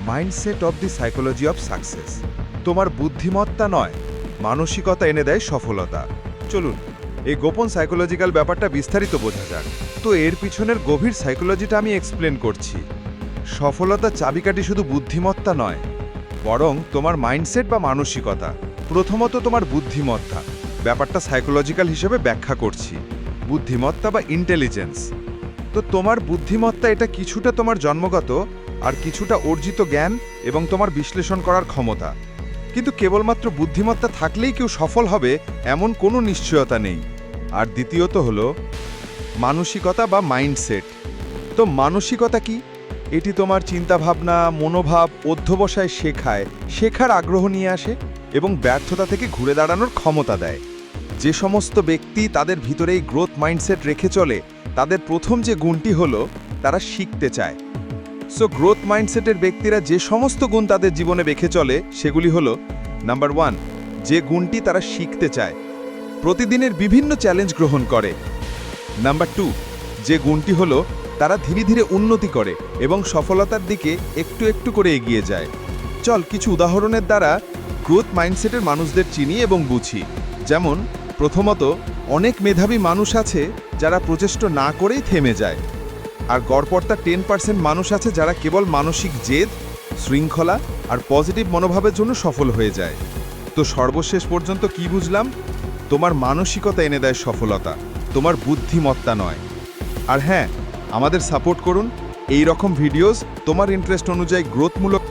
Mindset of the psychology of success. তোমার বুদ্ধিমত্তা নয়, মানসিকতা এনে দেয় সফলতা। চলুন এই গোপন সাইকোলজিক্যাল ব্যাপারটা বিস্তারিত বোঝা যাক। তো এর পিছনের গভীর সাইকোলজিটা আমি এক্সপ্লেন করছি। সফলতার চাবিকাঠি শুধু বুদ্ধিমত্তা নয়, বরং তোমার মাইন্ডসেট বা মানসিকতা। প্রথমত তোমার বুদ্ধিমত্তা, ব্যাপারটা সাইকোলজিক্যাল হিসেবে ব্যাখ্যা করছি। বুদ্ধিমত্তা বা ইন্টেলিজেন্স। তো তোমার বুদ্ধিমত্তা এটা কিছুটা তোমার জন্মগত, আর কিছুটা অর্জিত জ্ঞান এবং তোমার বিশ্লেষণ করার ক্ষমতা। কিন্তু কেবলমাত্র বুদ্ধিমত্তা থাকলেই কেউ সফল হবে এমন কোনো নিশ্চয়তা নেই। আর দ্বিতীয়ত হলো মানসিকতা বা মাইন্ডসেট। তো মানসিকতা কি? এটি তোমার চিন্তাভাবনা, মনোভাব, অধ্যবসায় শেখার আগ্রহ নিয়ে আসে এবং ব্যর্থতা থেকে ঘুরে দাঁড়ানোর ক্ষমতা দেয়। যে সমস্ত ব্যক্তি তাদের ভিতরেই গ্রোথ মাইন্ডসেট রেখে চলে, তাদের প্রথম যে গুণটি হলো তারা শিখতে চায়। সো গ্রোথ মাইন্ডসেটের ব্যক্তিরা যে সমস্ত গুণ তাদের জীবনে রেখে চলে সেগুলি হলো, নাম্বার 1, যে গুণটি তারা শিখতে চায়, প্রতিদিনের বিভিন্ন চ্যালেঞ্জ গ্রহণ করে। নাম্বার 2, যে গুণটি হলো তারা ধীরে ধীরে উন্নতি করে এবং সফলতার দিকে একটু একটু করে এগিয়ে যায়। চল কিছু উদাহরণের দ্বারা গ্রোথ মাইন্ডসেটের মানুষদের চিনি এবং বুঝি। যেমন প্রথমত, অনেক মেধাবী মানুষ আছে যারা প্রচেষ্টা না করেই থেমে যায়। আর গড়পড়তা 10% মানুষ আছে যারা কেবল মানসিক জেদ, শৃঙ্খলা আর পজিটিভ মনোভাবের জন্য সফল হয়ে যায়। তো সর্বশেষ পর্যন্ত কি বুঝলাম? তোমার মানসিকতা এনে দেয় সফলতা, তোমার বুদ্ধিমত্তা নয়। আর হ্যাঁ, আমাদের সাপোর্ট করুন। এই রকম ভিডিওস তোমার ইন্টারেস্ট অনুযায়ী গ্রোথমূলক